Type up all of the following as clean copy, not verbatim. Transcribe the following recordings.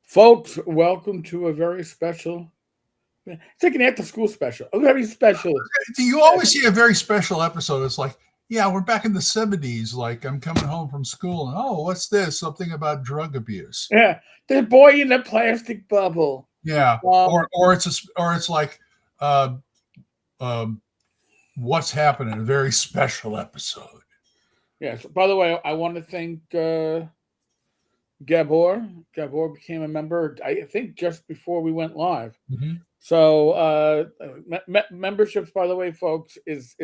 Folks, welcome to a very special, it's like an after school special, a very special. Do you always see a very special episode? It's like, yeah, we're back in the 70s. Like, I'm coming home from school, and oh, what's this? Something about drug abuse. Yeah, the boy in the plastic bubble. Yeah, Um, or it's like, uh, um, what's happening? A very special episode. yes, by the way, I want to thank Gabor. Gabor became a member, I think, just before we went live. Mm-hmm. So, memberships, by the way, folks, is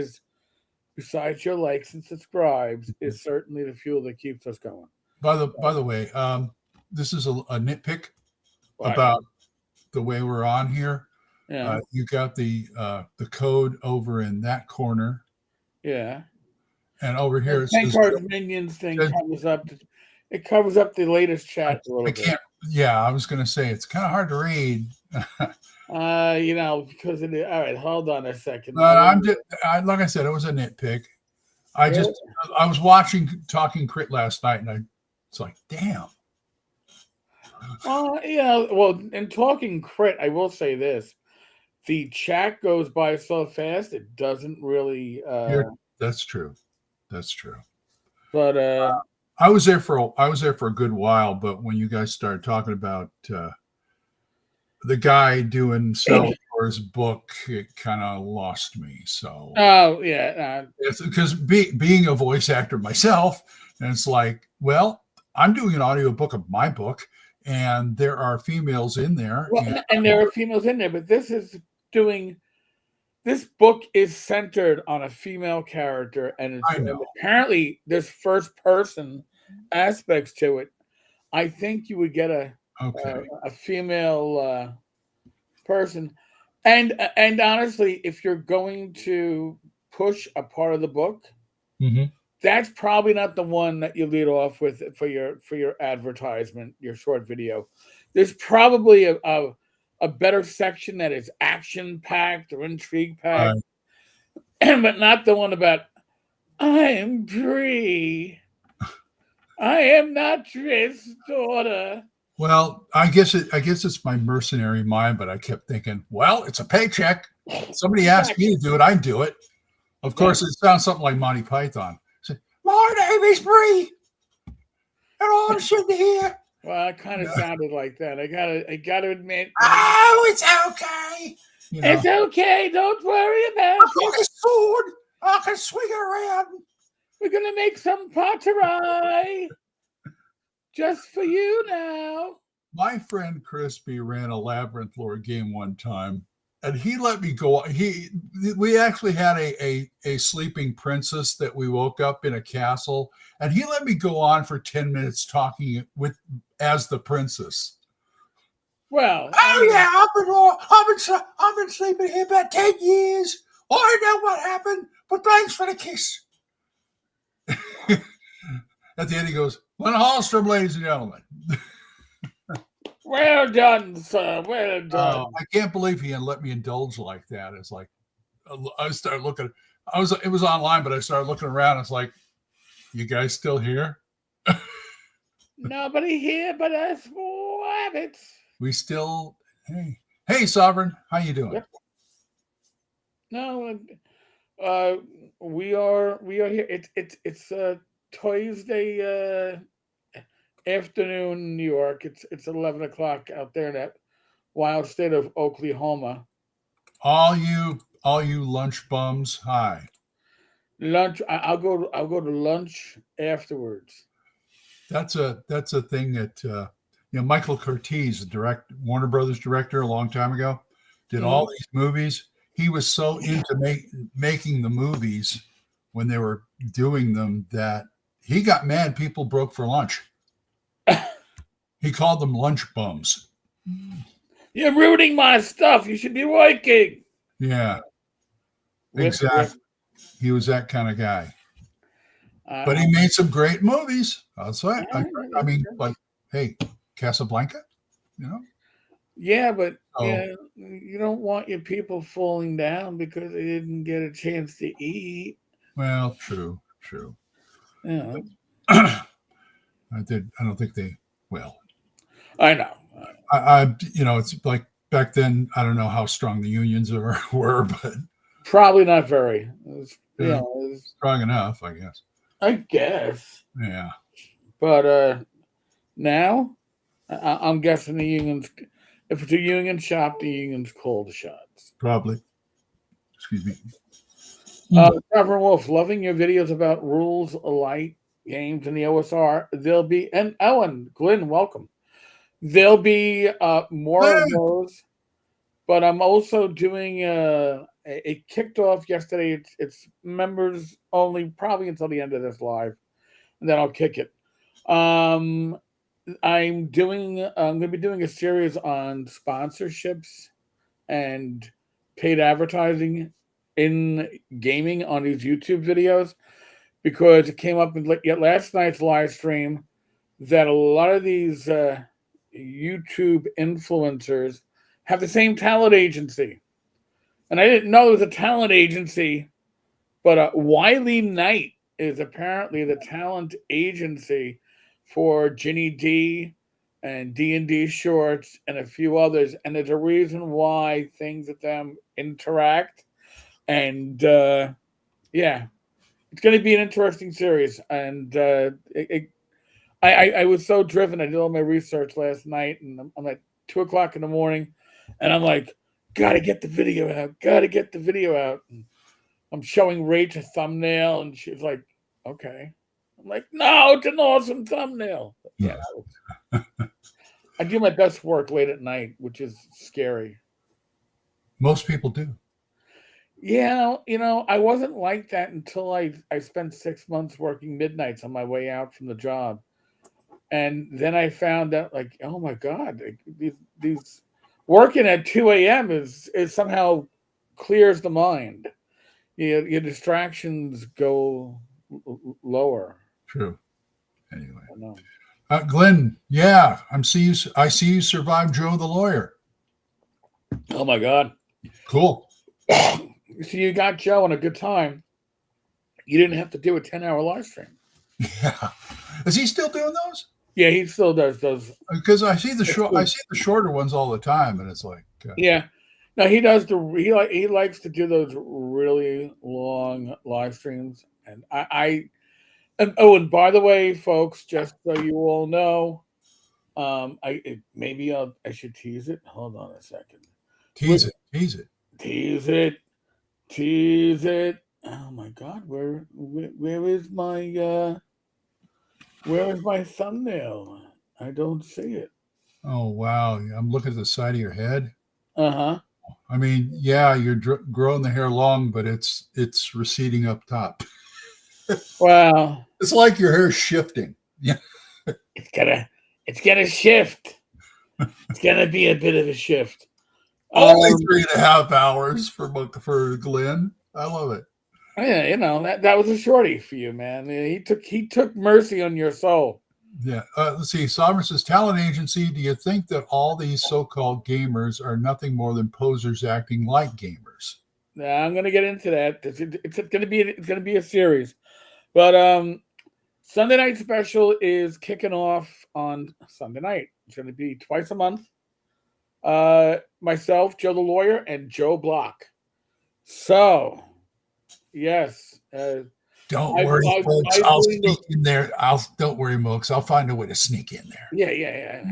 besides your likes and subscribes, is certainly the fuel that keeps us going. By the way, this is a nitpick Right. about the way we're on here. Yeah. You got the code over in that corner, Yeah. and over here it says, Tenkar's Minions thing covers up. It covers up the latest chat a little bit. Yeah, I was going to say it's kind of hard to read. Because of the. All right, hold on a second. Like I said, it was a nitpick. I was watching Talking Crit last night, and it's like, damn. Well, in Talking Crit, I will say this: the chat goes by so fast, it doesn't really. That's true. That's true. But I was there for a good while, but when you guys started talking about the guy doing sell for his book, it kind of lost me. So it's because being a voice actor myself, and it's like, well, I'm doing an audiobook of my book, and there are females in there. Well, and there are females in there, but this book is centered on a female character, and apparently there's first person aspects to it. I think you would get a female person, and honestly, if you're going to push a part of the book, that's probably not the one that you lead off with for your advertisement, your short video. There's probably a better section that is action packed or intrigue packed, but not the one about I am Bree. I am not Triss' daughter. Well, I guess it's my mercenary mind, but I kept thinking, well, it's a paycheck. Somebody asked me to do it, I do it. Of course, it sounds something like Monty Python. My name is Bree, and I'm sitting here. Well, it kind of sounded like that. I gotta admit. Oh, it's okay. It's okay. Don't worry about it. I've got a sword. I can swing it around. We're gonna make some pottery just for you now. My friend Crispy ran a Labyrinth Lord game one time, and he let me go. We actually had a sleeping princess that we woke up in a castle, and he let me go on for 10 minutes talking as the princess. Well, I've been sleeping here about 10 years. I know what happened, but thanks for the kiss. At the end, he goes, "Glenn Hallstrom, ladies and gentlemen." Well done, sir. Well done. I can't believe he had let me indulge like that. It's like I started looking. It was online, but I started looking around. It's like, you guys still here? Nobody here but us rabbits. We still. Hey, Sovereign, how you doing? Yep. No, we are here. It's Tuesday afternoon in New York. It's 11 o'clock out there in that wild state of Oklahoma. All you lunch bums, hi. Lunch. I'll go to lunch afterwards. That's a thing that Michael Curtiz, Warner Brothers director a long time ago, did all these movies. He was so into making the movies when they were doing them that he got mad people broke for lunch. He called them lunch bums. You're ruining my stuff. You should be working. Yeah, exactly. He was that kind of guy. But he made some great movies. That's right. I mean, like, hey, Casablanca, Yeah, but you don't want your people falling down because they didn't get a chance to eat. Well, true. Yeah. I don't think they will. I know. It's like back then. I don't know how strong the unions were, but probably not very. Strong enough, I guess. I guess. Yeah. But now, I'm guessing the unions. If it's a union shop, the unions call the shots. Probably. Excuse me. Tavern Wolf, loving your videos about rules, light games, and the OSR. There'll be and Glenn, welcome. There'll be more of those, but I'm also doing it kicked off yesterday. It's members only, probably until the end of this live, and then I'll kick it. I'm going to be doing a series on sponsorships and paid advertising in gaming on these YouTube videos, because it came up in last night's live stream that a lot of these YouTube influencers have the same talent agency. And I didn't know it was a talent agency, but Wiley Knight is apparently the talent agency for Ginny D and D&D Shorts and a few others. And there's a reason why things with them interact. And yeah, it's going to be an interesting series. And I was so driven. I did all my research last night, and I'm at 2:00 in the morning, and I'm like, gotta get the video out. And I'm showing Rach a thumbnail, and she's like, okay. I'm like, no, it's an awesome thumbnail. Yeah. I do my best work late at night, which is scary. Most people do. Yeah, I wasn't like that until I spent 6 months working midnights on my way out from the job. And then I found out, like, oh my God, these working at 2 a.m. is somehow clears the mind. Your distractions go lower. True. Anyway, Glenn, yeah, I see you survived Joe the lawyer. Oh my God, cool. So you got Joe on a good time. You didn't have to do a 10-hour live stream. Yeah, is he still doing those? Yeah, he still does those. Because I see the shorter ones all the time, and it's like yeah. No, he does he likes to do those really long live streams, and and by the way, folks, just so you all know, I should tease it. Hold on a second. Tease it. Oh my God, where is my thumbnail? I don't see it. Oh wow, I'm looking at the side of your head. Uh-huh. I mean, yeah, you're growing the hair long, but it's receding up top. Wow. It's like your hair's shifting. Yeah. It's gonna shift. It's gonna be a bit of a shift. Only 3.5 hours for Glenn. I love it. Yeah, that was a shorty for you, man. He took mercy on your soul. Yeah. Let's see. Sovereign says, talent agency. Do you think that all these so-called gamers are nothing more than posers acting like gamers? Now, I'm going to get into that. It's going to be a series, but Sunday night special is kicking off on Sunday night. It's going to be twice a month. Myself, Joe the lawyer, and Joe Block. So, yes. Don't worry, folks. I'll sneak in there. Don't worry, folks. I'll find a way to sneak in there. Yeah.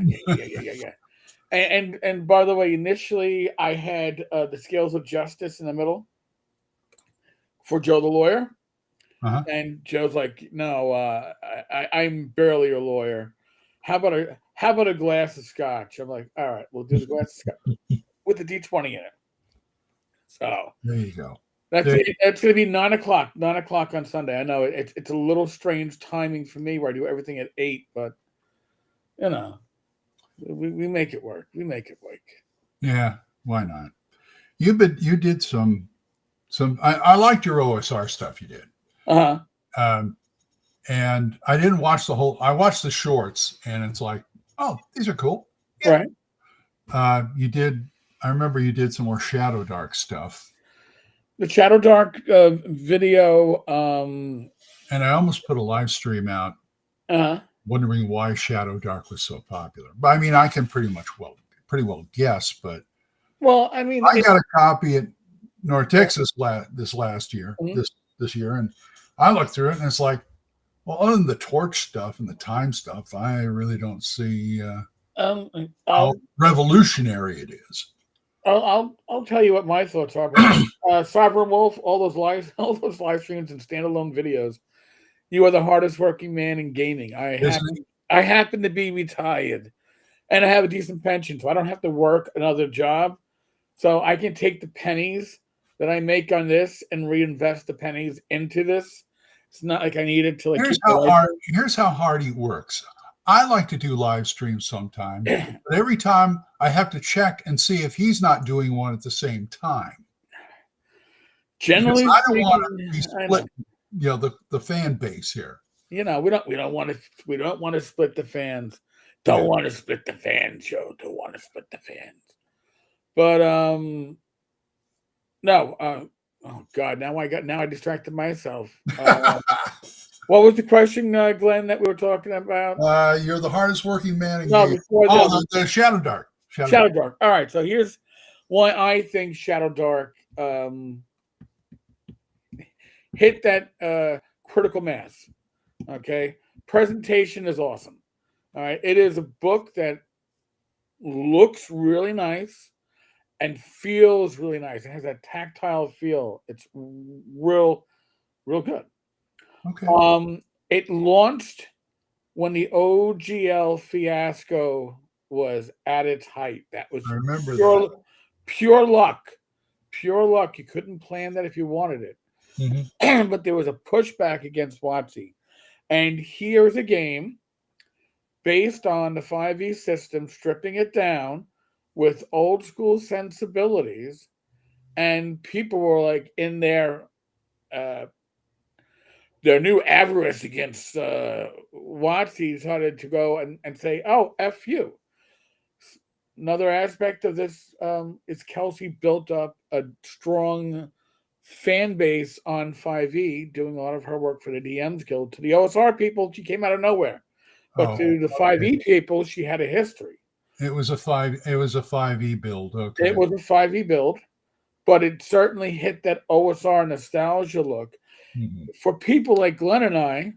And by the way, initially I had the Scales of Justice in the middle for Joe the lawyer, and Joe's like, "No, I'm barely a lawyer. How about a glass of scotch?" I'm like, "All right, we'll do the glass of scotch with the D20 in it." So there you go. It's going to be 9:00. 9:00 on Sunday. I know it's a little strange timing for me where I do everything at 8, but we make it work. We make it work. Yeah, why not? You did some. I liked your OSR stuff you did. And I didn't watch the whole. I watched the shorts, and it's like, oh, these are cool. Yeah. Right. You did. I remember you did some more Shadow Dark stuff. The Shadow Dark video. And I almost put a live stream out, wondering why Shadow Dark was so popular. But I mean, I can pretty much well pretty well guess, but well, I mean, I got a copy at North Texas this last year, this year, and I looked through it, and it's like, well, other than the torch stuff and the time stuff, I really don't see how revolutionary it is. I'll tell you what my thoughts are. Sovereign Wolf, all those live streams and standalone videos. You are the hardest working man in gaming. I happen to be retired, and I have a decent pension, so I don't have to work another job. So I can take the pennies that I make on this and reinvest the pennies into this. It's not like I need it to like. Here's how hard he works. I like to do live streams sometimes, but every time I have to check and see if he's not doing one at the same time. Generally, I don't want to be split, the fan base here. We don't want to split the fans. Don't want to split the fans, Joe. Don't want to split the fans. But no. Oh God! Now I distracted myself. What was the question, Glenn, that we were talking about? You're the hardest working man in games. The Shadow Dark. Shadow Dark. All right. So here's why I think Shadow Dark hit that critical mass. Okay. Presentation is awesome. All right. It is a book that looks really nice and feels really nice. It has that tactile feel. It's real good. Okay. It launched when the OGL fiasco was at its height. That was pure luck. Pure luck. You couldn't plan that if you wanted it. Mm-hmm. But there was a pushback against WotC. And here's a game based on the 5e system, stripping it down with old school sensibilities. And people were like in their new avarice against WotC started to go and say, oh, F you. Another aspect of this is Kelsey built up a strong fan base on 5e, doing a lot of her work for the DMs Guild. To the OSR people, she came out of nowhere. But to the 5e people, she had a history. It was a 5e build. Okay. It was a 5e build, but it certainly hit that OSR nostalgia look. Mm-hmm. For people like Glenn and I,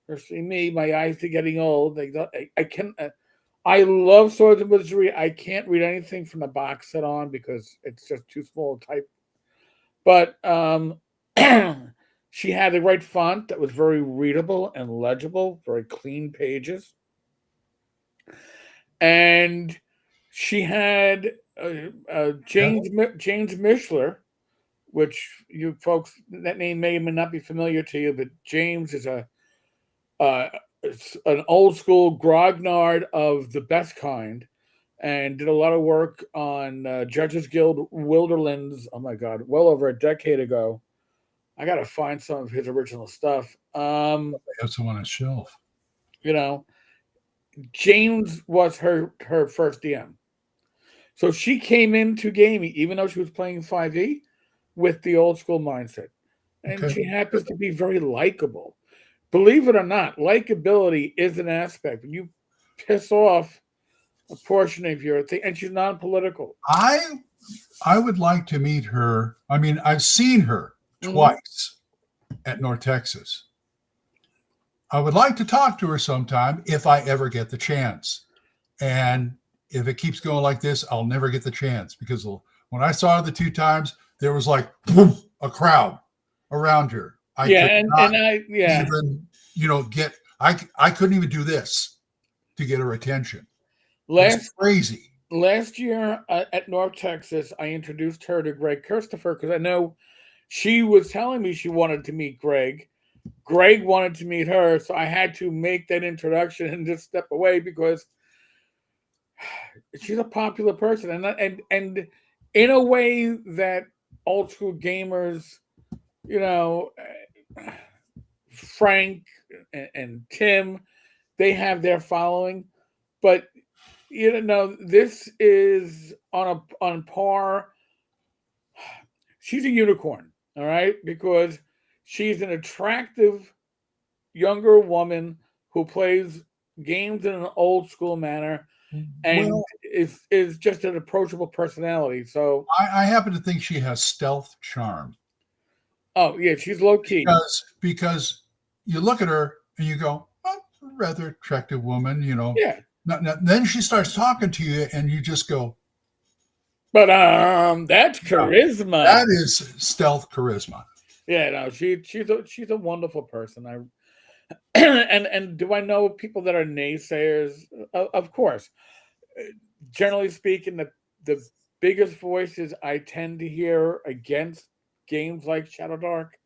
or see me, my eyes are getting old. I love Swords and Wizardry. I can't read anything from the box set on because it's just too small a type. But she had the right font that was very readable and legible, very clean pages. And she had James Mishler, which you folks, that name may not be familiar to you, but James is an old school grognard of the best kind, and did a lot of work on Judges Guild Wilderlands. Oh my God, well over a decade ago. I got to find some of his original stuff. I have some on a shelf. James was her first DM. So she came into gaming, even though she was playing 5e, with the old school mindset. And she happens to be very likable. Believe it or not, likability is an aspect. When you piss off a portion of your thing, and she's non-political. I would like to meet her. I mean, I've seen her twice at North Texas. I would like to talk to her sometime if I ever get the chance. And if it keeps going like this, I'll never get the chance, because when I saw her the 2 times, there was like boom, a crowd around her. I couldn't even do this to get her attention. It's crazy. Last year at North Texas, I introduced her to Greg Christopher because I know she was telling me she wanted to meet Greg. Greg wanted to meet her, so I had to make that introduction and just step away because she's a popular person, and in a way that old school gamers, Frank and Tim, they have their following, but this is on par. She's a unicorn, all right, because she's an attractive younger woman who plays games in an old school manner, and is just an approachable personality. So I happen to think she has stealth charm. Oh yeah, she's low key. Because you look at her and you go, oh, rather attractive woman, Yeah. Then she starts talking to you and you just go, but that's charisma. That is stealth charisma. Yeah, no, she's a wonderful person. And do I know people that are naysayers? Of course. Generally speaking, the biggest voices I tend to hear against games like Shadow Dark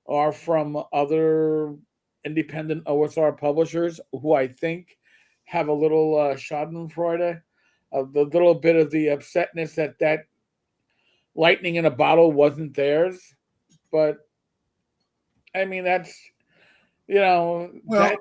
are from other independent OSR publishers who I think have a little Schadenfreude, the little bit of the upsetness that lightning in a bottle wasn't theirs. But I mean, that's well, the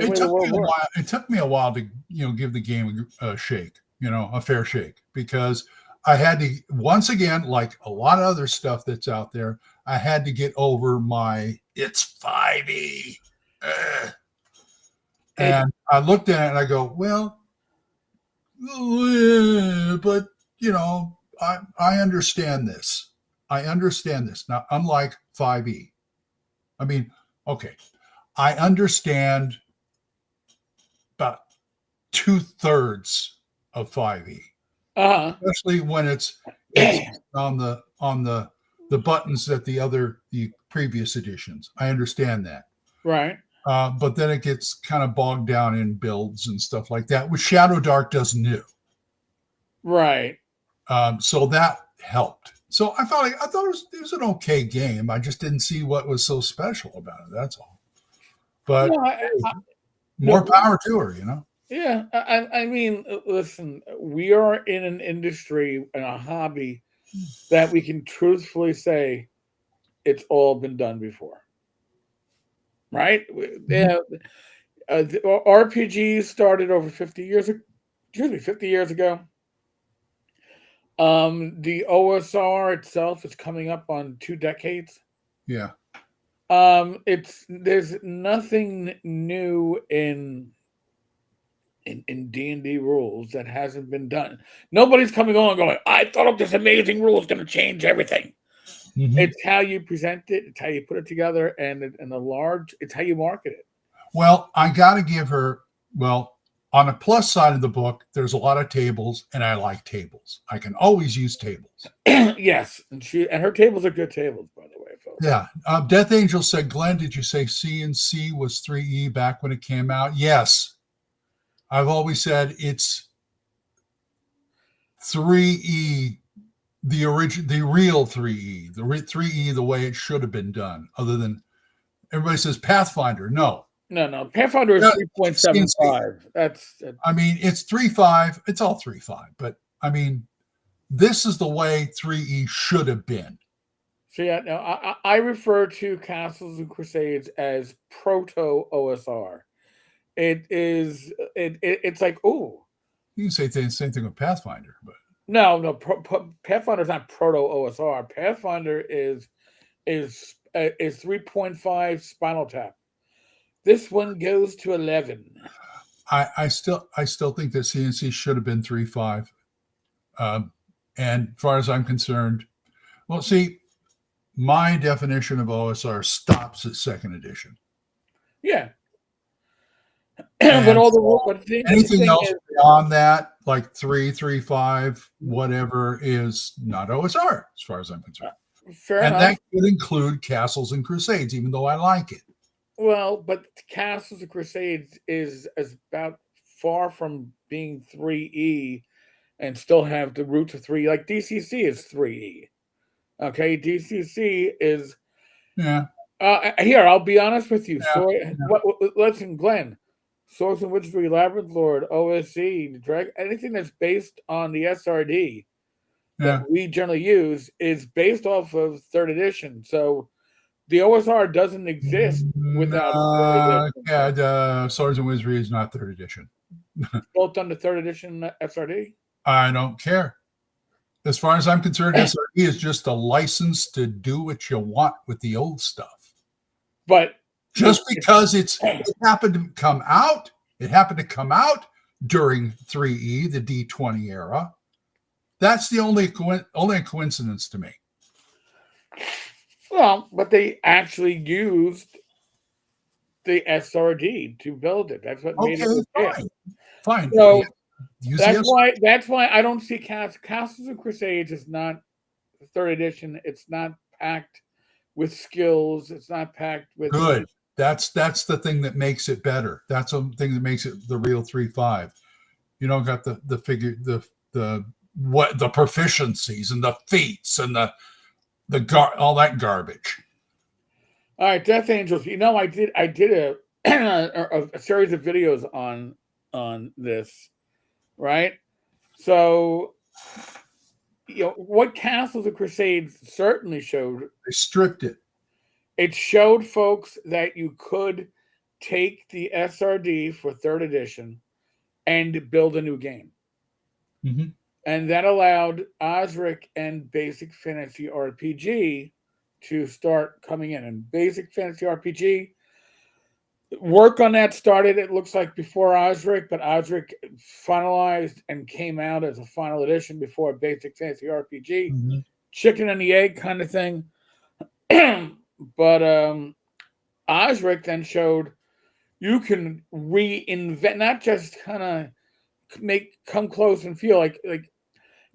way the world works. It took me a while to give the game a shake, a fair shake, because I had to, once again, like a lot of other stuff that's out there, I had to get over my it's 5e. And I looked at it and I go, well, but I understand this. I understand this. Now, unlike 5e. I mean, okay, I understand about 2/3 of 5e. Especially when it's on the buttons that the previous editions. I understand that. Right. But then it gets kind of bogged down in builds and stuff like that, which Shadow Dark doesn't do. Right. So that helped. So I thought it was an okay game. I just didn't see what was so special about it. That's all. But more power to her, Yeah, I mean, listen, we are in an industry and a hobby that we can truthfully say it's all been done before, right? Yeah, RPGs started over 50 years. 50 years ago. The OSR itself is coming up on 2 decades. Yeah. There's nothing new in D&D rules that hasn't been done. Nobody's coming on going, I thought of this amazing rule is going to change everything. Mm-hmm. It's how you present it, it's how you put it together, and it's how you market it. Well, I got to give her, on the plus side of the book, there's a lot of tables, and I like tables. I can always use tables. Yes, and her tables are good tables, by the way, folks. Yeah. Death Angel said, Glenn, did you say C&C was 3E back when it came out? Yes. I've always said it's 3E, the real 3E, the 3E, the way it should have been done. Other than everybody says Pathfinder. No. Pathfinder is 3.75. I mean, it's 3.5. It's all 3.5. But I mean, this is the way 3E should have been. So yeah, now I refer to Castles and Crusades as proto OSR. It's like, oh, you can say the same thing with Pathfinder, but no, Pathfinder is not proto OSR. Pathfinder is 3.5 Spinal Tap. This one goes to 11. I still think that C&C should have been 3.5. And as far as I'm concerned, well, see, my definition of OSR stops at 2nd edition. Yeah. But anything else beyond that, like 3.5, whatever, is not OSR as far as I'm concerned. Fair enough. That could include Castles and Crusades, even though I like it. Well, but Castles and Crusades is about far from being 3E and still have the roots of 3. Like DCC is 3E. Okay, DCC is. Yeah. Here, I'll be honest with you. Yeah. Listen, Glenn. Swords and Wizardry, Labyrinth Lord, OSC, anything that's based on the SRD that we generally use is based off of 3rd edition. So the OSR doesn't exist without 3rd edition. Yeah, the Swords and Wizardry is not 3rd edition. Built on the 3rd edition SRD? I don't care. As far as I'm concerned, SRD is just a license to do what you want with the old stuff. But just because it happened to come out during 3E, the D20 era. That's the only coincidence to me. Well, but they actually used the SRD to build it. That's what made it Okay, fine. So yeah, that's why I don't see Castles and Crusades is not third edition. It's not packed with skills. It's not packed with good. That's the thing that makes it better. That's the thing that makes it the real 3.5. You don't got the figure the proficiencies and the feats and all that garbage. All right, Death Angels. You know, I did a a series of videos on this, right? So, you know, what Castles of Crusades certainly showed. They stripped it. It showed folks that you could take the SRD for third edition and build a new game. Mm-hmm. And that allowed Osric and Basic Fantasy RPG to start coming in. And Basic Fantasy RPG, work on that started, it looks like, before Osric, but Osric finalized and came out as a final edition before Basic Fantasy RPG. Mm-hmm. Chicken and the egg kind of thing. But Osric then showed you can reinvent, not just kind of come close and feel like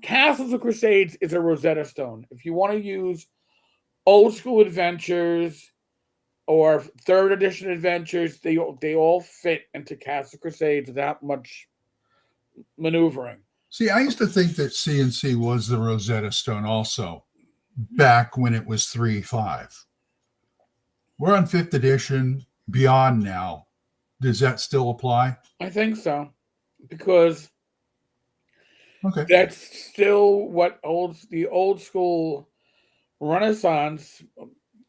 Castles of Crusades is a Rosetta Stone. If you want to use old school adventures or third edition adventures, they all fit into Castles of Crusades without much maneuvering. See, I used to think that C&C was the Rosetta Stone also, back when it was 3.5. We're on 5th edition, beyond now. Does that still apply? I think so, because okay, that's still what the old school Renaissance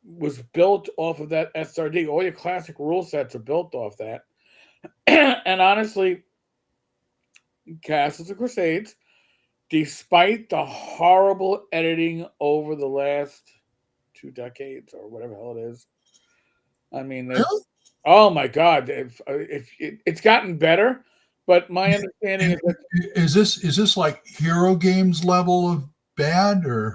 was built off of that SRD. All your classic rule sets are built off that. And honestly, Castles of Crusades, despite the horrible editing over the last 2 decades or whatever the hell it is, I mean, really? Oh my God! If it's gotten better, but my understanding is this like Hero Games level of bad, or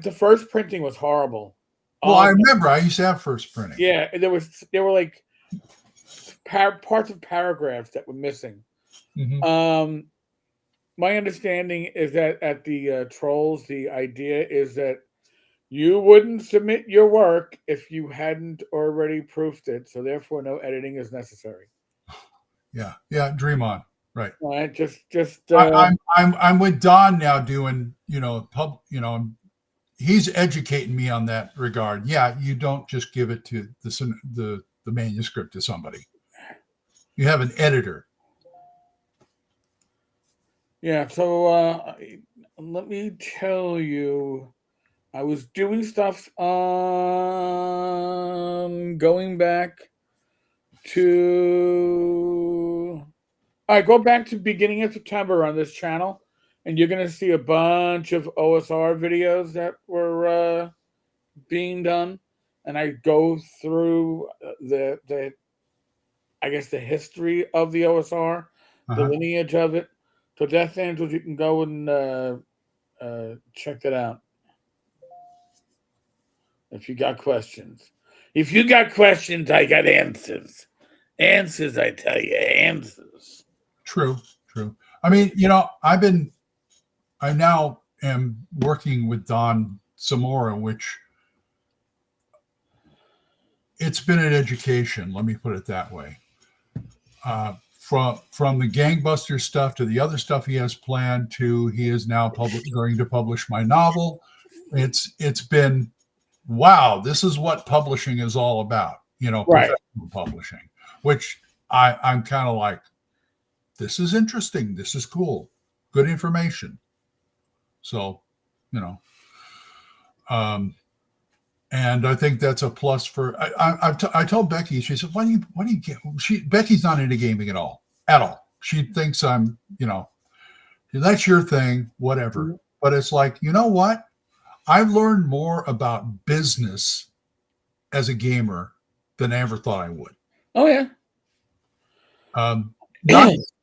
the first printing was horrible. Well, I remember I used to have first printing. Yeah, there were like parts of paragraphs that were missing. Mm-hmm. My understanding is that at the Trolls, the idea is that you wouldn't submit your work if you hadn't already proofed it, so therefore no editing is necessary. Yeah, dream on. Right. Well, I'm with Don now doing, he's educating me on that regard. Yeah, you don't just give it to the manuscript to somebody. You have an editor. Yeah, so let me tell you, I was doing stuff going back to... All right, go back to beginning of September on this channel, and you're going to see a bunch of OSR videos that were being done, and I go through the history of the OSR, the lineage of it. So Death Angels, you can go and check that out if you got questions. If you got questions, I got answers. Answers, I tell you, answers. True. I mean, I now am working with Don Zamora, which it's been an education. Let me put it that way. From the gangbuster stuff to the other stuff he has planned to he is now going to publish my novel. It's been, wow, this is what publishing is all about, professional publishing, which I'm kind of like, this is interesting. This is cool. Good information. So, and I think that's a plus for. I told Becky. She said, "Why do you get?" Becky's not into gaming at all. She thinks I'm, that's your thing, whatever. Mm-hmm. But it's like, you know what? I've learned more about business as a gamer than I ever thought I would. Oh yeah.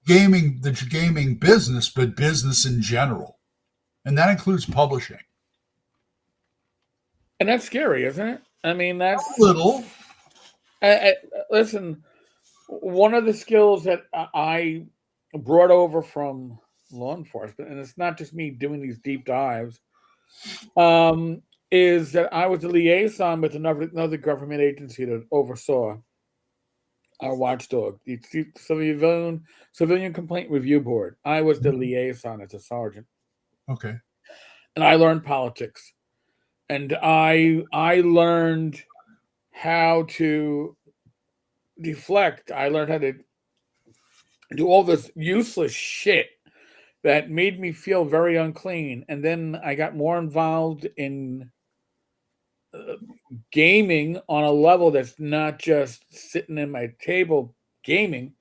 the gaming business, but business in general. And that includes publishing. And that's scary, isn't it? I mean, that's a little. Listen, one of the skills that I brought over from law enforcement, and it's not just me doing these deep dives, is that I was a liaison with another government agency that oversaw our watchdog, the Civilian Complaint Review Board. I was the liaison as a sergeant. Okay. And I learned politics. And I learned how to deflect. I learned how to do all this useless shit that made me feel very unclean. And then I got more involved in gaming on a level that's not just sitting in my table gaming,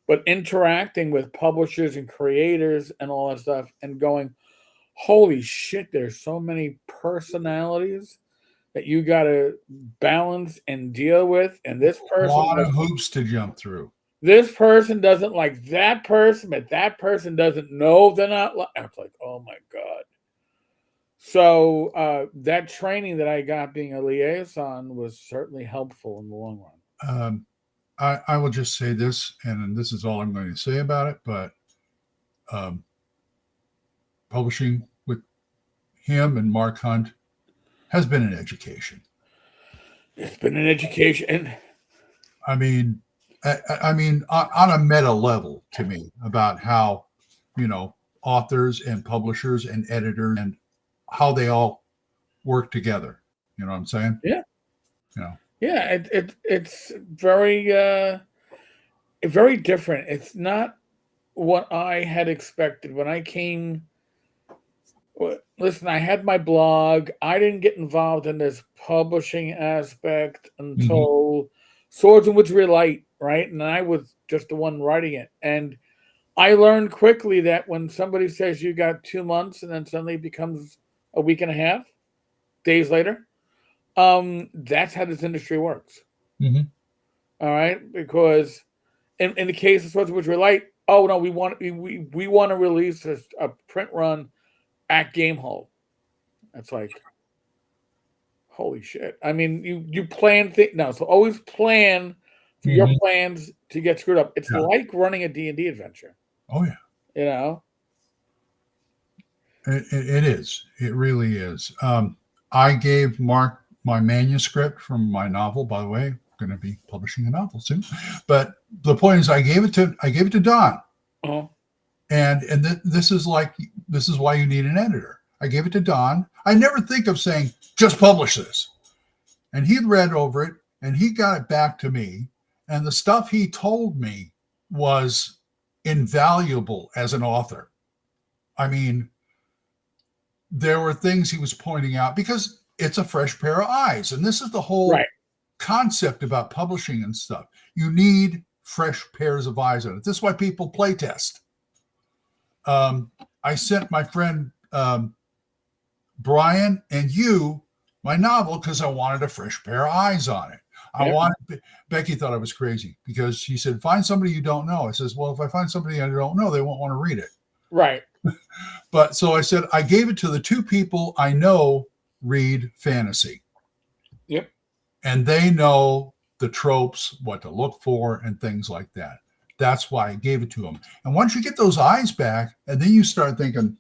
but interacting with publishers and creators and all that stuff and going, holy shit, there's so many personalities that you got to balance and deal with. And this person, a lot of hoops to jump through. This person doesn't like that person, but that person doesn't know they're not like. I was like, oh my God. So that training that I got being a liaison was certainly helpful in the long run. I will just say this, and this is all I'm going to say about it, but publishing with him and Mark Hunt has been an education. It's been an education. I mean, on a meta level to me about how, authors and publishers and editors and how they all work together. You know what I'm saying? Yeah. Yeah. It's very, very different. It's not what I had expected when I came. Listen, I had my blog. I didn't get involved in this publishing aspect until Swords and Witchery Light, right? And I was just the one writing it. And I learned quickly that when somebody says you got 2 months and then suddenly it becomes a week and a half, days later, that's how this industry works. All right? Because in the case of Swords and Witchery Light, oh, no, we want to release a print run at Gamehole. That's like, holy shit. I mean, you plan things. No, so always plan for your plans to get screwed up. It's like running a D&D adventure. Oh, yeah. It is. It really is. I gave Mark my manuscript from my novel, by the way. I'm going to be publishing a novel soon. But the point is I gave it to Don. Uh-huh. And this is why you need an editor. I gave it to Don. I never think of saying, just publish this. And he'd read over it and he got it back to me. And the stuff he told me was invaluable as an author. I mean, there were things he was pointing out because it's a fresh pair of eyes. And this is the whole concept about publishing and stuff. You need fresh pairs of eyes on it. This is why people play test. I sent my friend Brian and you my novel because I wanted a fresh pair of eyes on it. Becky thought I was crazy because she said, find somebody you don't know. I says, well, if I find somebody I don't know, they won't want to read it. Right. But so I said, I gave it to the 2 people I know read fantasy. Yep. And they know the tropes, what to look for and things like that. That's why I gave it to them. And once you get those eyes back, and then you start thinking,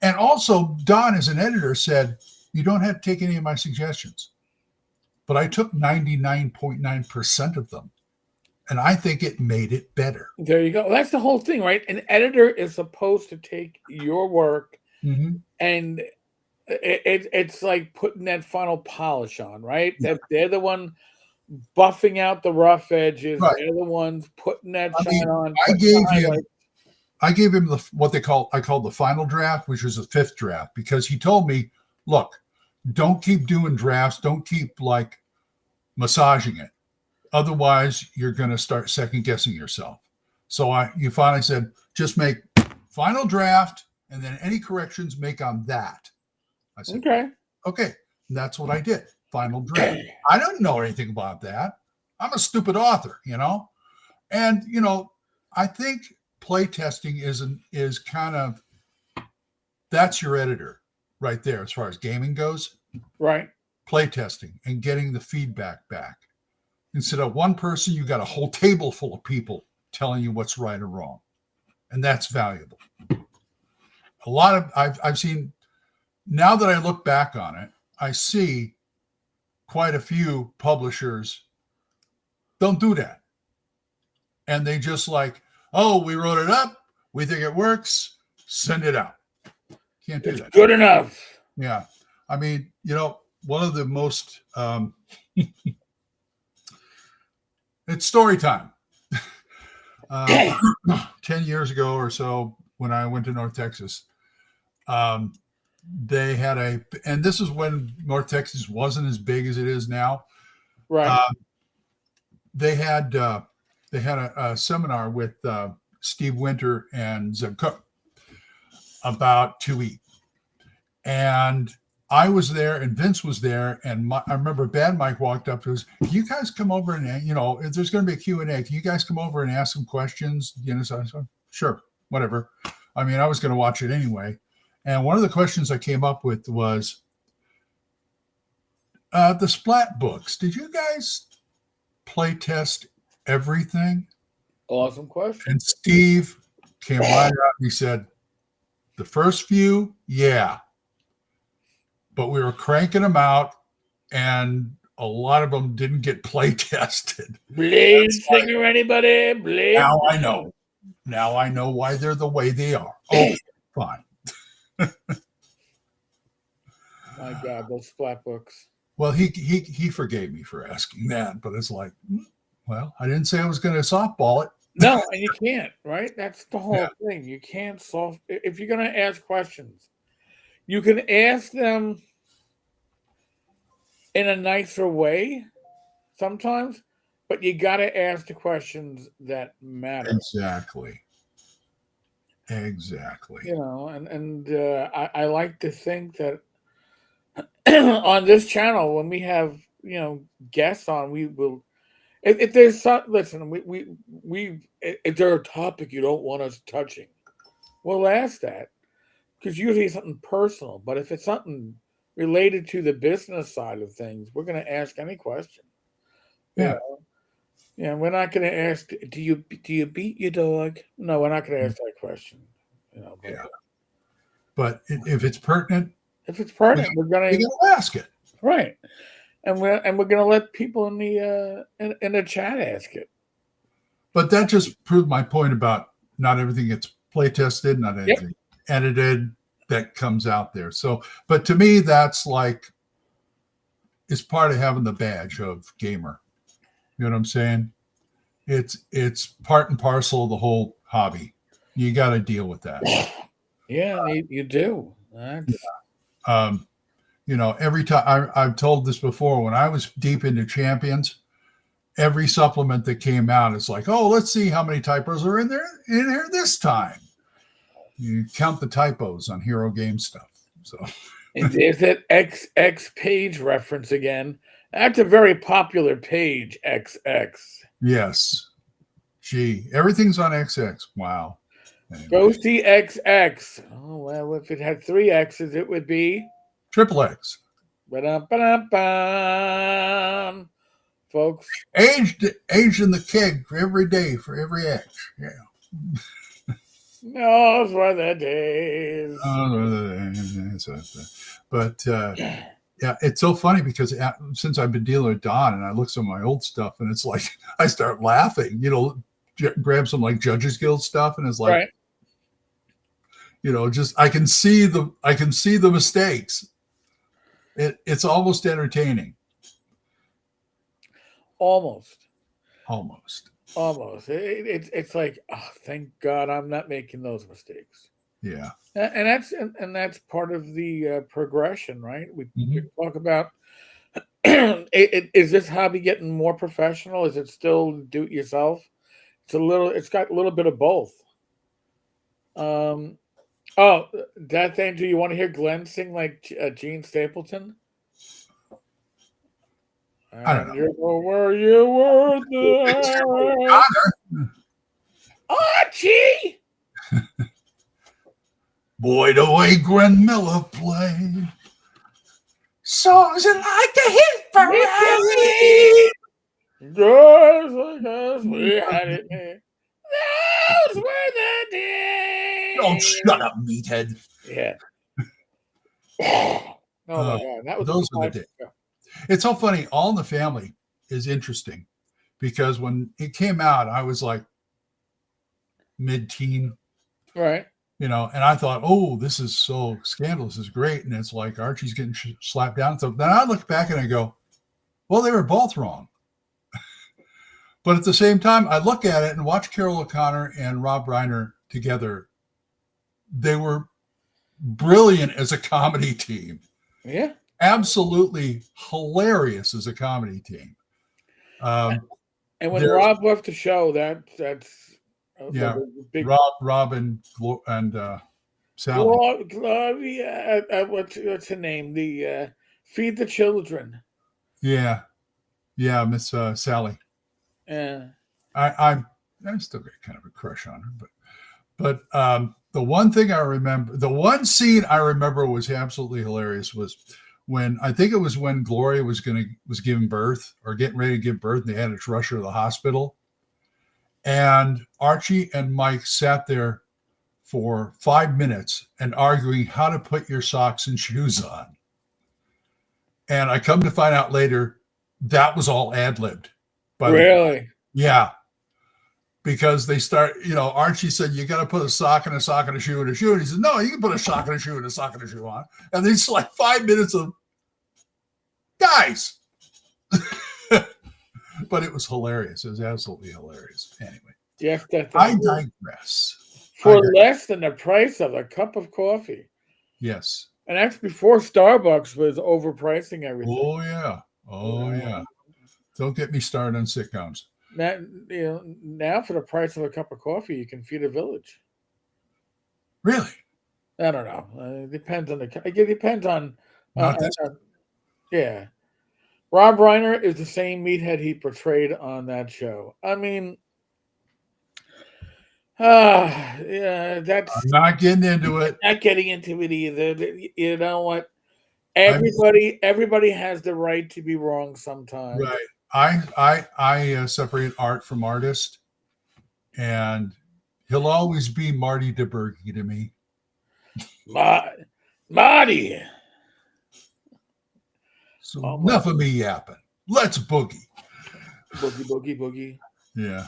And also, Don, as an editor, said, you don't have to take any of my suggestions. But I took 99.9% of them. And I think it made it better. There you go. That's the whole thing, right? An editor is supposed to take your work and it's like putting that final polish on, right? That they're the one buffing out the rough edges. Right. They're the ones putting that shine on. I gave him what I called the final draft, which was the 5th draft, because he told me, look, don't keep doing drafts. Don't keep like massaging it. Otherwise, you're going to start second guessing yourself. So you finally said, just make final draft and then any corrections make on that. I said, okay. And that's what I did. Final draft. I don't know anything about that. I'm a stupid author, And, I think playtesting is kind of, that's your editor right there as far as gaming goes. Right. Playtesting and getting the feedback back. Instead of one person, you got a whole table full of people telling you what's right or wrong. And that's valuable. A lot of I've seen, now that I look back on it, I see quite a few publishers don't do that. And they just like, oh, we wrote it up, we think it works, send it out. Can't do that. Good enough. Yeah. I mean, one of the most it's story time. 10 years ago or so, when I went to North Texas, they had and this is when North Texas wasn't as big as it is now. Right. They had a seminar with Steve Winter and Zeb Cook about 2E. And I was there and Vince was there. And I remember Bad Mike walked up to us. Can you guys come over and, if there's going to be a Q&A, can you guys come over and ask some questions? So I said, sure, whatever. I mean, I was going to watch it anyway. And one of the questions I came up with was, the Splat books, did you guys play test everything? Awesome question. And Steve came right out and he said, the first few, yeah. But we were cranking them out, and a lot of them didn't get play tested. Blade singer, anybody? Blade. Now I know. Now I know why they're the way they are. Oh, fine. My God, those Splat books. Well, he forgave me for asking that, but it's like, well, I didn't say I was going to softball it. No, and you can't, right? That's the whole thing. You can't if you're going to ask questions, you can ask them in a nicer way sometimes, but you got to ask the questions that matter. Exactly. I like to think that on this channel, when we have guests on, we will. If there's if there's a topic you don't want us touching, we'll ask that, because usually it's something personal. But if it's something related to the business side of things, we're going to ask any question. Yeah. We're not going to ask, do you beat your dog? No, we're not going to ask that question. But if it's pertinent, we're going to ask it. Right. And we're going to let people in the chat ask it. But that just proved my point about not everything gets play tested, not anything edited that comes out there. So, but to me, that's like, it's part of having the badge of gamer. You know what I'm saying? It's part and parcel of the whole hobby. You got to deal with that. Yeah, you do. Every time I've told this before, when I was deep into Champions, every supplement that came out, it's like, oh, let's see how many typos are in here this time. You count the typos on Hero Game stuff. So and there's that XX page reference again. That's a very popular page, XX. Yes. Gee, everything's on XX. Wow. Anyway. Go see XX. Oh, well, if it had 3 X's, it would be Triple X. Ba-dum-ba-dum-bum. Folks. Aged in the keg for every day, for every X. Yeah. Those were the days. But it's so funny because since I've been dealing with Don and I look at some of my old stuff and it's like I start laughing, grab some like Judges Guild stuff and it's like, right. Just I can see the mistakes. It's almost entertaining. Almost. It's like, oh, thank God I'm not making those mistakes. Yeah. And that's part of the progression, right? We talk about is this hobby getting more professional? Is it still do it yourself? It's got a little bit of both. Death Angel, you want to hear Glenn sing like Gene Stapleton? I don't know. Where you were there. Archie! Boy, the way Glenn Miller played songs that like to hit parade. Just because we had it made. Those were the days. Don't shut up, meathead. Yeah. Oh my God, that was those are the days. It's so funny. All in the Family is interesting because when it came out, I was like mid-teen, right? And I thought, oh, this is so scandalous, this is great, and it's like Archie's getting slapped down. So then I look back and I go, well, they were both wrong. But at the same time, I look at it and watch Carol O'Connor and Rob Reiner together. They were brilliant as a comedy team. Yeah. Absolutely hilarious as a comedy team. And when Rob left the show, that's big... Rob and Sally. What's her name? The Feed the Children. Yeah, Miss Sally. Yeah. I still got kind of a crush on her, but the one thing I remember, the one scene I remember was absolutely hilarious was when Gloria was giving birth or getting ready to give birth, and they had to rush her to the hospital. And Archie and Mike sat there for 5 minutes and arguing how to put your socks and shoes on. And I come to find out later that was all ad-libbed. Really? Yeah. Because they start, Archie said, you got to put a sock and a sock and a shoe and a shoe. And he said, no, you can put a sock and a shoe and a sock and a shoe on. And it's like 5 minutes of guys. But it was hilarious. It was absolutely hilarious. Anyway, yes, I digress. For less than the price of a cup of coffee. Yes. And that's before Starbucks was overpricing everything. Oh, yeah. Yeah. Don't get me started on sitcoms. Now for the price of a cup of coffee, you can feed a village. Really? I don't know. It depends on it depends on. Yeah. Rob Reiner is the same meathead he portrayed on that show. I mean, that's... I'm not getting into it. Not getting into it either. You know what? Everybody has the right to be wrong sometimes. Right. I separate art from artist, and he'll always be Marty DeBerge to me. Marty. So enough of me yapping. Let's boogie. Boogie. Yeah.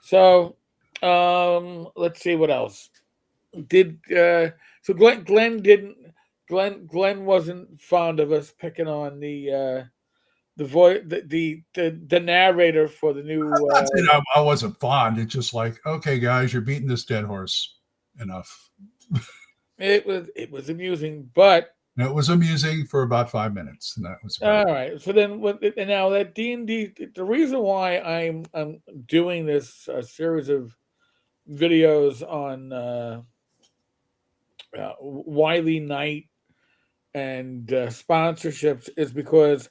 So, let's see what else. So Glenn wasn't fond of us picking on the voice, the narrator for the new. I wasn't fond. It's just like, okay, guys, you're beating this dead horse. Enough. It was amusing, but it was amusing for about 5 minutes, and that was all right. So then, now that D&D, the reason why I'm doing this series of videos on Wiley Knight and sponsorships is because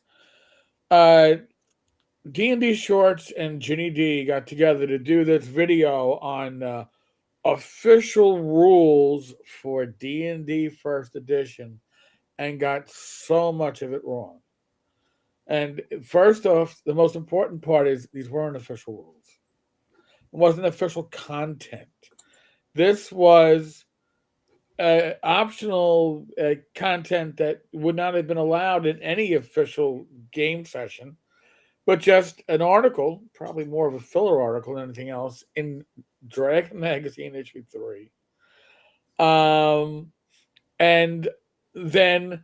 D&D Shorts and Ginny D got together to do this video on official rules for D&D First Edition, and got so much of it wrong. And first off, the most important part is these weren't official rules. It wasn't official content. This was optional content that would not have been allowed in any official game session, but just an article, probably more of a filler article than anything else, in Dragon Magazine issue 3. And then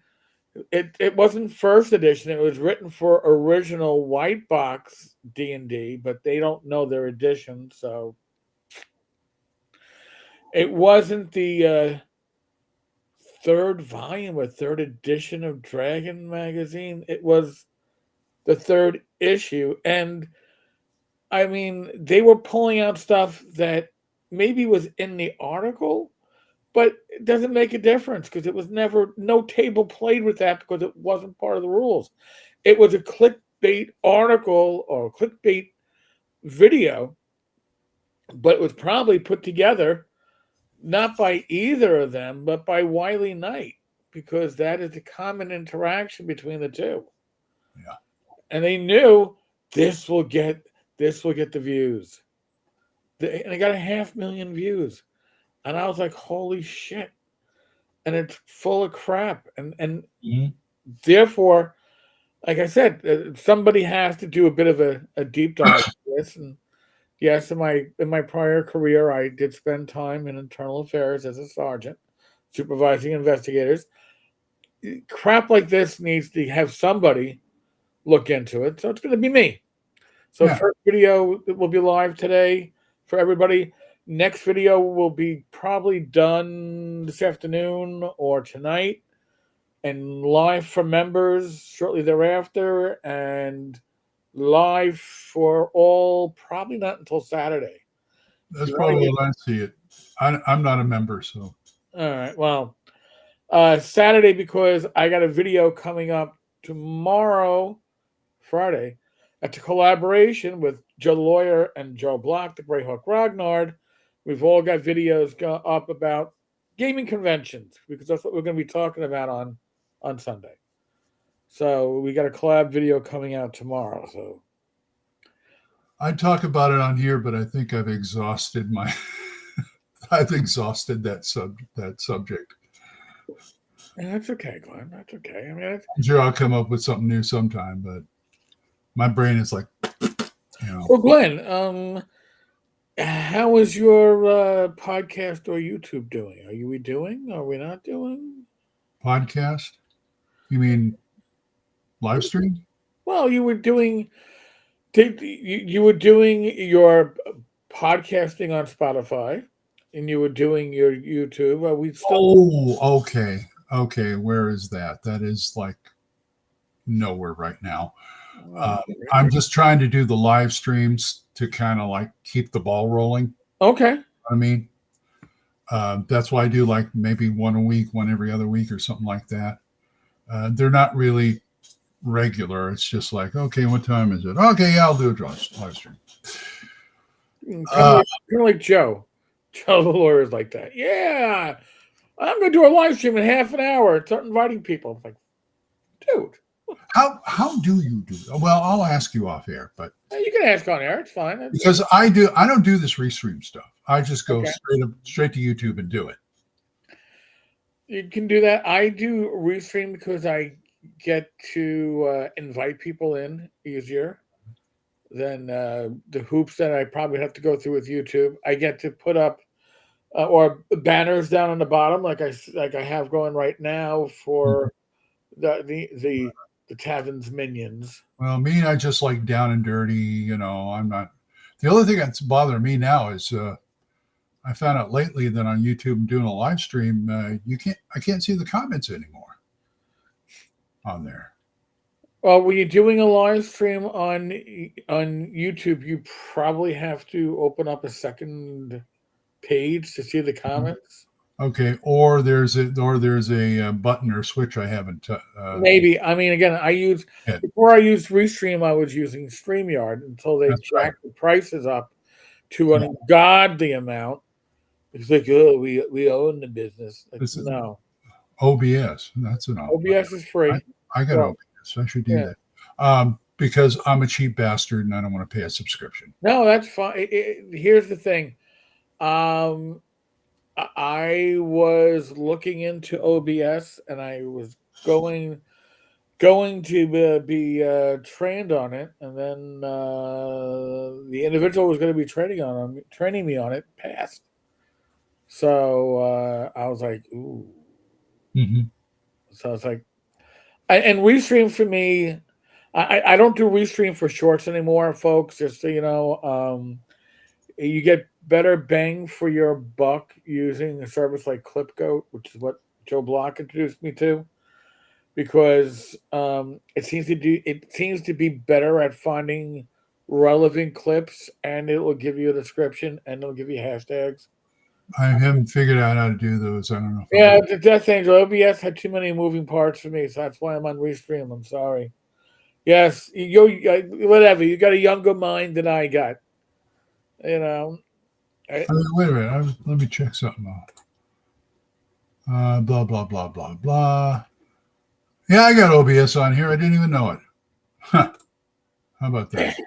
it wasn't first edition. It was written for original white box D&D, but they don't know their edition, so it wasn't the third volume or third edition of Dragon Magazine. It was the third issue, and I mean, they were pulling out stuff that maybe was in the article, but it doesn't make a difference because it was no table played with that because it wasn't part of the rules. It was a clickbait article or a clickbait video, but it was probably put together not by either of them, but by Wiley Knight, because that is the common interaction between the two. Yeah. And they knew this will get the views. And it got 500,000 views. And I was like, holy shit. And it's full of crap. And therefore, like I said, somebody has to do a bit of a deep dive with this. And yes, in my prior career, I did spend time in internal affairs as a sergeant, supervising investigators. Crap like this needs to have somebody look into it. So it's going to be me. So first video will be live today for everybody. Next video will be probably done this afternoon or tonight, and live for members shortly thereafter, and live for all probably not until Saturday. That's probably when I see it. I'm not a member, so. All right. Well, Saturday, because I got a video coming up tomorrow, Friday, at the collaboration with Joe the Lawyer and Joe Block, the Greyhawk Rognard. We've all got videos up about gaming conventions, because that's what we're going to be talking about on Sunday. So we got a collab video coming out tomorrow. So I talk about it on here, but I think I've exhausted I've exhausted that subject. And that's okay, Glenn. That's okay. I mean, I'm sure I'll come up with something new sometime, but my brain is like, Well, Glenn, how is your podcast or YouTube doing? Are we doing? Are we not doing? Podcast? You mean live stream? Well, you were doing. You were doing your podcasting on Spotify, and you were doing your YouTube. Are we still? Oh, okay. Where is that? That is like nowhere right now. I'm just trying to do the live streams to kind of like keep the ball rolling. Okay. I mean, that's why I do like maybe one a week, one every other week, or something like that. They're not really regular. It's just like, okay, what time is it? Okay, yeah, I'll do a live stream. Kind of like Joe. Joe the Lawyer is like that. Yeah, I'm going to do a live stream in half an hour. Start inviting people. I'm like, dude. How do you do that? Well, I'll ask you off air, but you can ask on air. It's fine. Because I don't do this restream stuff. I just go straight to YouTube and do it. You can do that. I do restream because I get to invite people in easier than the hoops that I probably have to go through with YouTube. I get to put up or banners down on the bottom, like I have going right now for the Tavern's minions. Well, me, I just like down and dirty. I'm not. The other thing that's bothering me now is I found out lately that on YouTube I'm doing a live stream. I can't see the comments anymore on there. Well, when you're doing a live stream on YouTube, you probably have to open up a second page to see the comments. Okay, or there's a button or switch I haven't. Maybe. I mean, again, before I used Restream, I was using StreamYard until they jacked the prices up to an ungodly amount. It's like, oh, we own the business. Like, no. OBS. That's an OBS is free. I got OBS. I should do that. Because I'm a cheap bastard and I don't want to pay a subscription. No, that's fine. Here's the thing. I was looking into OBS and I was going to be trained on it, and then the individual was going to be training me on it passed. So I was like, ooh. Mm-hmm. So it's like, and Restream for me, I don't do Restream for shorts anymore, folks. Just so you know, you get better bang for your buck using a service like ClipGoat, which is what Joe Block introduced me to, because it seems to be better at finding relevant clips, and it will give you a description and it'll give you hashtags. I haven't figured out how to do those. I don't know. The Death Angel OBS had too many moving parts for me, so that's why I'm on Restream. I'm sorry. Yes, whatever. You got a younger mind than I got. Wait a minute. Let me check something out. Blah, blah, blah, blah, blah. Yeah, I got OBS on here. I didn't even know it. Huh. How about that?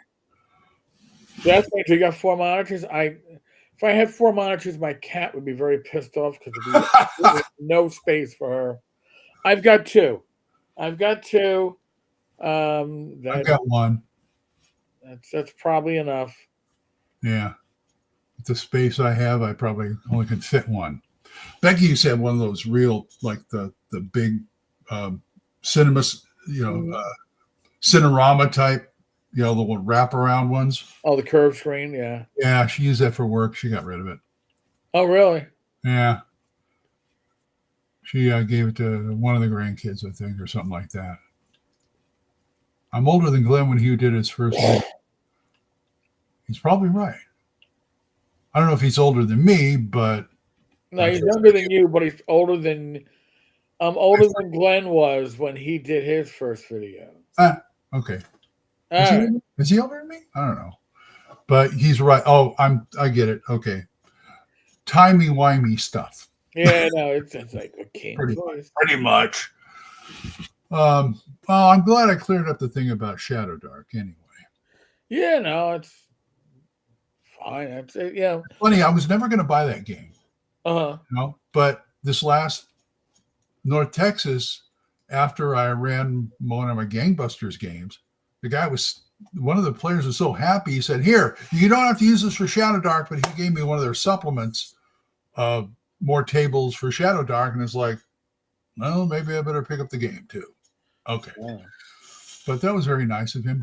That's right. You got 4 monitors. If I had 4 monitors, my cat would be very pissed off because there'd be no space for her. I've got 2. I've got 2. I've got 1. That's probably enough. Yeah. With the space I have, I probably only can fit 1. Becky used to have one of those real, like the big cinemas, Cinerama type, the one wraparound ones. Oh, the curved screen, yeah. Yeah, she used that for work. She got rid of it. Oh, really? Yeah. She gave it to one of the grandkids, I think, or something like that. I'm older than Glenn when he did his first video. He's probably right. I don't know if he's older than me, but no, he's younger than you, but he's older than Glenn was when he did his first video. Okay. Right. Is he older than me? I don't know. But he's right. Oh, I get it. Okay. Timey-wimey stuff. Yeah, no, it's like a king. Pretty much. Well, I'm glad I cleared up the thing about Shadow Dark anyway. Yeah, no, it's fine. That's it. Yeah. Funny, I was never going to buy that game. Uh-huh. But this last North Texas, after I ran one of my Gangbusters games, one of the players was so happy. He said, "Here, you don't have to use this for Shadow Dark," but he gave me one of their supplements of more tables for Shadow Dark, and it's like, well, maybe I better pick up the game too. Okay. Yeah. But that was very nice of him.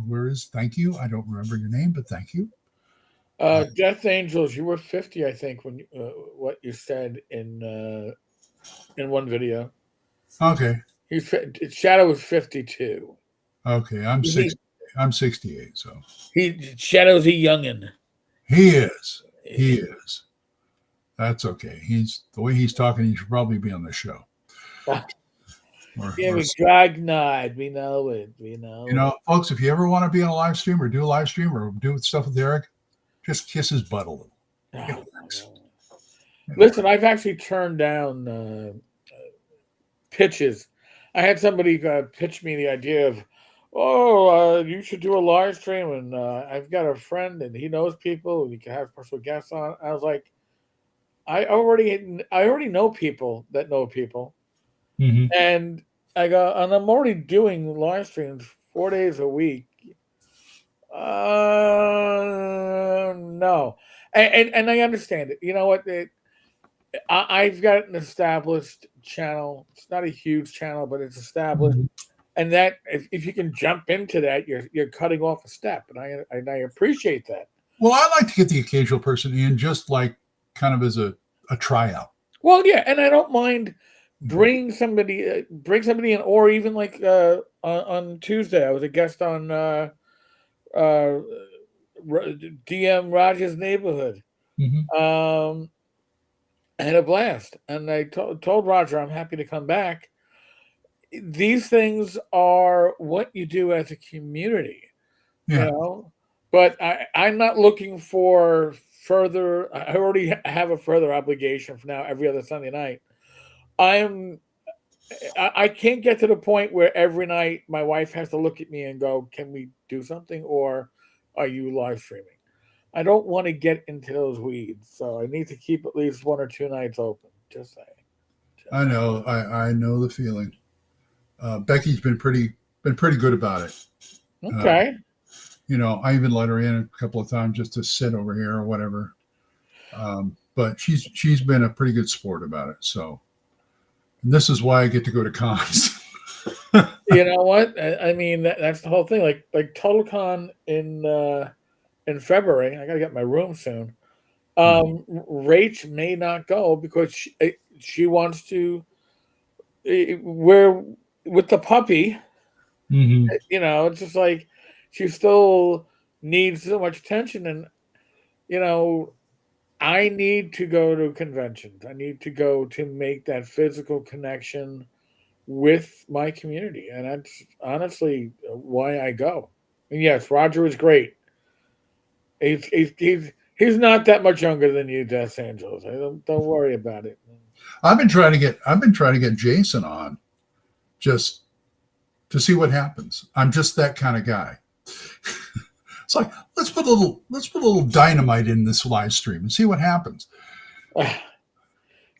Thank you. I don't remember your name, but thank you. Death Angels, you were 50, I think, when what you said in one video. Okay. Shadow was 52. Okay, I'm 60. I'm 68. So Shadow's a youngin. He is. He is. That's okay. The way he's talking, he should probably be on the show. Yeah, we Dragnide. We know it. Folks, if you ever want to be on a live stream or do a live stream or do stuff with Eric, just kiss his butt a little. Listen, I've actually turned down pitches. I had somebody pitch me the idea of, you should do a live stream, and I've got a friend, and he knows people, and you can have special guests on. I was like, I already know people that know people, and I go, and I'm already doing live streams 4 days a week. No, and I understand it. You know what? I've got an established channel. It's not a huge channel, but it's established. And that if you can jump into that, you're cutting off a step, and I appreciate that. Well, I like to get the occasional person in, just like kind of as a tryout. Well, yeah, and I don't mind bring somebody in, or even like on Tuesday, I was a guest on DM Raj's Neighborhood. I had a blast, and I told Roger I'm happy to come back. These things are what you do as a community, but I'm not looking for further. I already have a further obligation for now every other Sunday night. I can't get to the point where every night my wife has to look at me and go, "Can we do something?" or "Are you live streaming?" I don't want to get into those weeds, so I need to keep at least 1 or 2 nights open. Just saying. I know. I know the feeling. Becky's been pretty good about it. Okay. I even let her in a couple of times just to sit over here or whatever. But she's been a pretty good sport about it. So, and this is why I get to go to cons. You know what? I mean, that's the whole thing. Like TotalCon in February. I got to get my room soon. Rach may not go because she wants to. We're with the puppy. It's just like she still needs so much attention, and I need to go to conventions. I need to go to make that physical connection with my community, and that's honestly why I go. And yes, Roger is great. He's He's not that much younger than you, Los Angeles. Don't worry about it. I've been trying to get Jason on just to see what happens. I'm just that kind of guy. It's like let's put a little dynamite in this live stream and see what happens.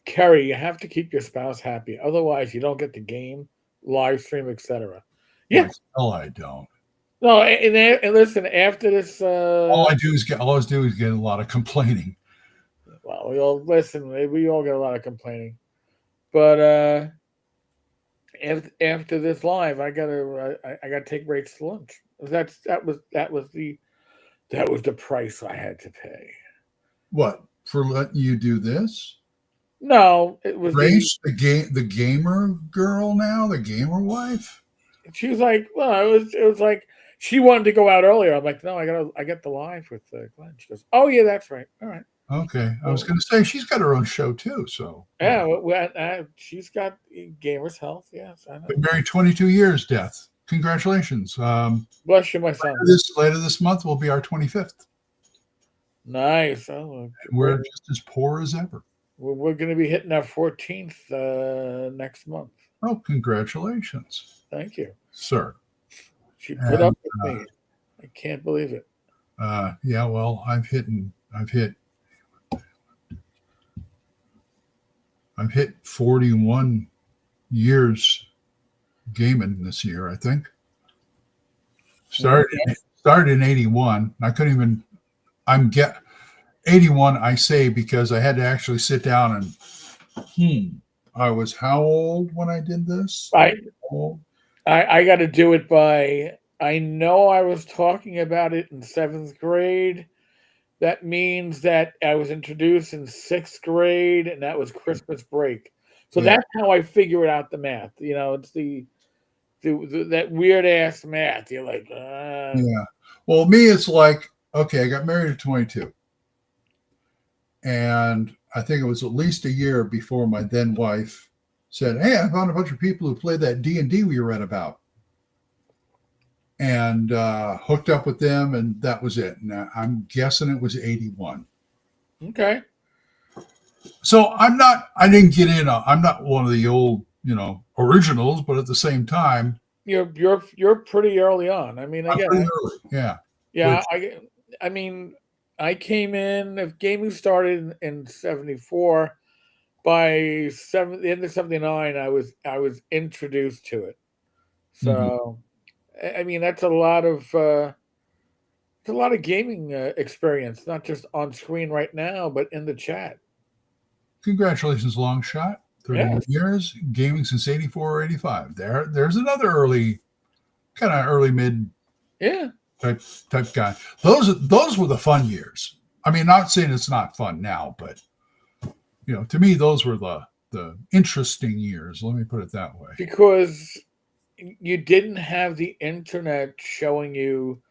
Kerry, you have to keep your spouse happy, otherwise you don't get the game, live stream, etc. Yeah, well, I don't. No, and listen, after this, all I do is get a lot of complaining. Well, we all listen. We all get a lot of complaining, but after this live, I gotta take Rach to lunch. That was the price I had to pay. What, for letting you do this? No, it was Rach, the gamer girl now, the gamer wife. She was like, well, it was like she wanted to go out earlier. I'm like, no, I got the live with Glenn. She goes, oh yeah, that's right. All right. Okay, I was going to say she's got her own show too. So yeah, she's got Gamers Health. Yes, I know. Been married 22 years. Death. Congratulations. Bless you, my son. Later this month will be our 25th. Nice. Oh, we're just as poor as ever. We're going to be hitting our 14th next month. Oh, congratulations! Thank you, sir. She put up with me. I can't believe it. Yeah, well, I've hit 41 years gaming this year, I think. Started in 81. I couldn't even, 81, I say, because I had to actually sit down and, I was how old when I did this? I got to do it by, I know I was talking about it in 7th grade. That means that I was introduced in 6th grade, and that was Christmas break. So that's how I figured out the math. You know, it's the that weird ass math. You're like, yeah. Well, me, it's like, okay, I got married at 22, and I think it was at least a year before my then wife said, "Hey, I found a bunch of people who played that D&D we read about," and hooked up with them, and that was it. And I'm guessing it was 81. Okay. So I didn't get in. I'm not one of the old, originals, but at the same time, you're pretty early on. I mean, again, pretty early. Yeah. Yeah. I mean, I came in, if gaming started in 74, by the end of 79, I was introduced to it. So, I mean, that's a lot of gaming experience, not just on screen right now, but in the chat. Congratulations, long shot. 31 years, gaming since 84 or 85. There's another early mid type guy. Those were the fun years. I mean, not saying it's not fun now, but to me, those were the interesting years. Let me put it that way. Because you didn't have the internet showing you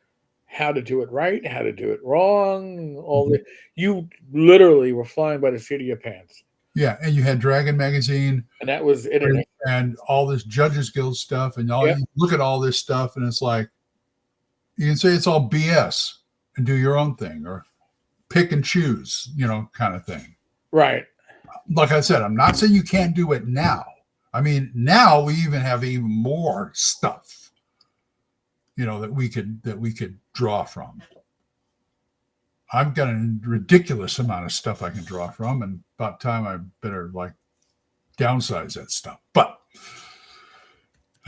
how to do it right, how to do it wrong. You literally were flying by the seat of your pants. Yeah, and you had Dragon Magazine, and that was internet, and all this Judges Guild stuff, and you look at all this stuff, and it's like you can say it's all BS and do your own thing or pick and choose, kind of thing. Right. Like I said, I'm not saying you can't do it now. I mean, now we even have even more stuff, that we could draw from. I've got a ridiculous amount of stuff I can draw from, and about time I better downsize that stuff. But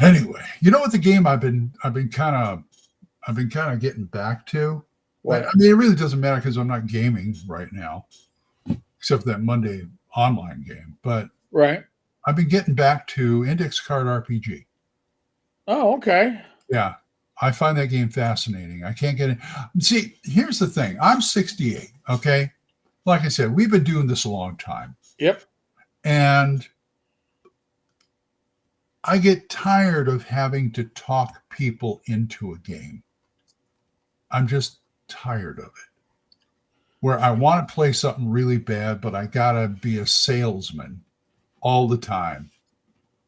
anyway, you know what the game I've been kind of getting back to. What? I mean, it really doesn't matter because I'm not gaming right now, except for that Monday online game. But I've been getting back to Index Card RPG. Oh, okay. Yeah. I find that game fascinating. I can't get it. See, here's the thing. I'm 68, okay? Like I said, we've been doing this a long time. Yep. And I get tired of having to talk people into a game. I'm just tired of it. Where I want to play something really bad, but I got to be a salesman all the time.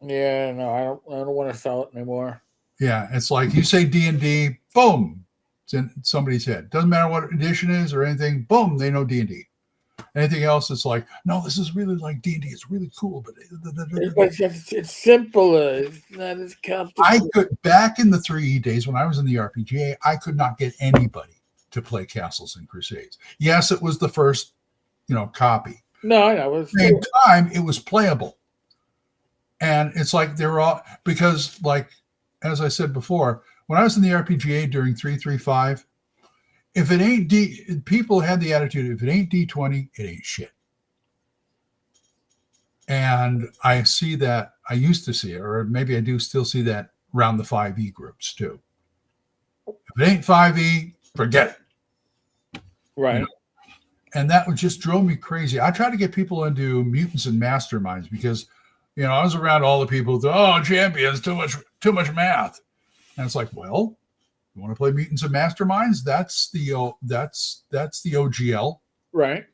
Yeah, no, I don't want to sell it anymore. Yeah, it's like you say D&D, boom, It's in somebody's head. Doesn't matter what edition is or anything. Boom, they know D&D. Anything else, it's like, no, this is really like D&D. It's really cool, but it's simple. It's not as complicated. I could, back in the 3E days when I was in the RPGA, I could not get anybody to play Castles and Crusades. Yes, it was the first, copy. No, I know. At the same time, it was playable. And it's like they were all, because like, as I said before, when I was in the RPGA during 335, if it ain't people had the attitude, if it ain't D20, it ain't shit. And I see that, I used to see it, or maybe I do still see that around the 5e groups too. If it ain't 5e, forget it. Right. And that would just drove me crazy. I tried to get people into Mutants and Masterminds because, I was around all the people who champions, too much math. And it's like, well, you want to play Mutants and Masterminds? That's the OGL. Right.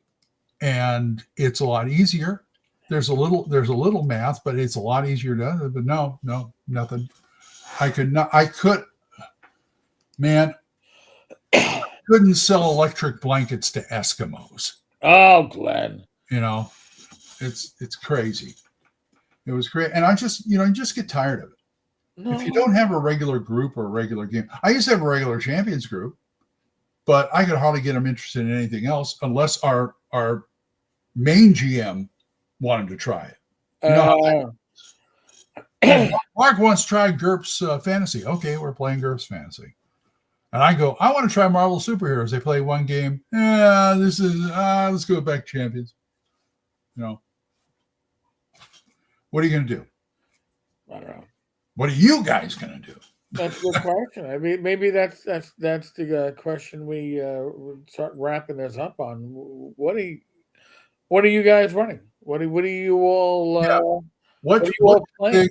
And it's a lot easier. There's a little math, but it's a lot easier to, but no, nothing. I couldn't sell electric blankets to Eskimos. Oh, Glenn. It's crazy. It was great. And I just, you just get tired of it. No. If you don't have a regular group or a regular game, I used to have a regular champions group, but I could hardly get them interested in anything else unless our main GM wanted to try it. Mark wants to try GURPS Fantasy. Okay, we're playing GURPS Fantasy. And I go, I want to try Marvel Superheroes. They play one game. Yeah, let's go back to champions. What are you going to do? I don't know. What are you guys going to do? That's a good question. I mean, maybe that's the question we start wrapping this up on. What are you guys running? What are you all? What are you all playing?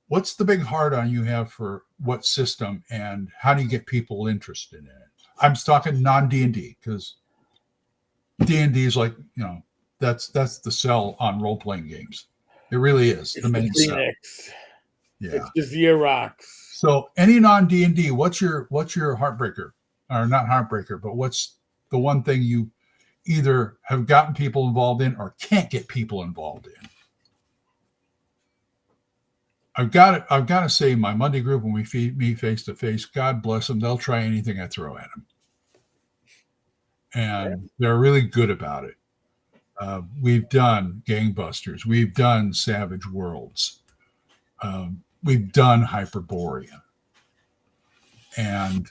What's the big hard on you have for what system, and how do you get people interested in it? I'm talking non-D&D because D&D is like, that's the sell on role-playing games. It really is. It's the main sell. Yeah. It's just Xerox. So any non-D&D, what's your heartbreaker? Or not heartbreaker, but what's the one thing you either have gotten people involved in or can't get people involved in? I've got to say, my Monday group, when we meet face to face, God bless them, they'll try anything I throw at them. And they're really good about it. We've done Gangbusters. We've done Savage Worlds. We've done Hyperborea. And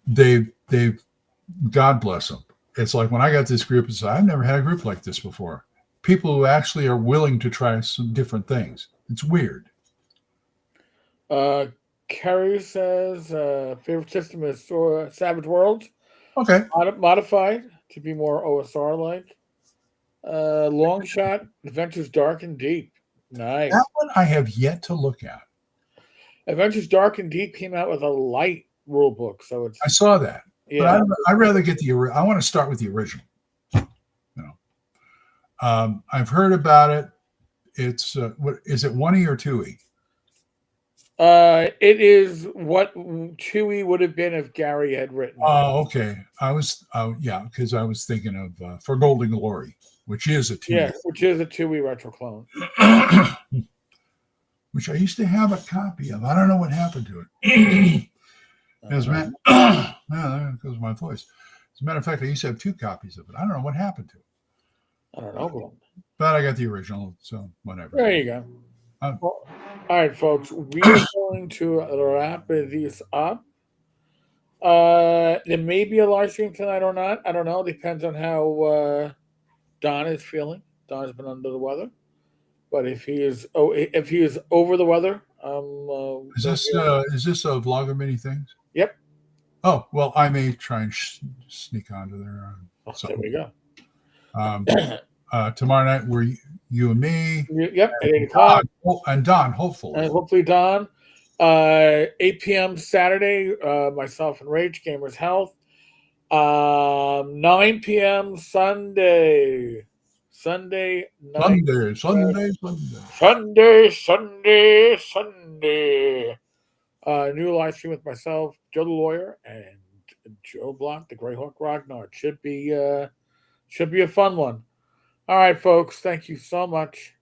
they've God bless them. It's like when I got this group, it's like, I've never had a group like this before. People who actually are willing to try some different things. It's weird. Kerry says favorite system is Savage Worlds. Okay. Modified to be more OSR-like. Long shot, Adventures Dark and Deep. Nice. That one I have yet to look at. Adventures Dark and Deep came out with a light rule book, so it's. I saw that, but I'd rather get I want to start with the original. I've heard about it. It's what is it? 1E or 2E? It is what 2E would have been if Gary had written. Oh, okay. Because I was thinking of For Golden Glory, which is a 2E. Yeah, which is a 2E retro clone. Which I used to have a copy of. I don't know what happened to it. There goes my voice. As a matter of fact, I used to have 2 copies of it. I don't know what happened to it. I don't know. But I got the original, so whatever. There you go. All right, folks. We are going to wrap this up. There may be a live stream tonight or not. I don't know. Depends on how Don is feeling. Don's been under the weather, but if he is over the weather, is this a vlog of many things? Yep. Oh well, I may try and sneak onto there. There we go. Tomorrow night we're you and me. Yep, at 8 o'clock. And Don, hopefully. And hopefully Don. 8 p.m. Saturday, myself and Rage Gamers Health. 9 p.m. Sunday. Sunday. New live stream with myself, Joe the Lawyer, and Joe Block, the Greyhawk Ragnar. Should be a fun one. All right, folks. Thank you so much.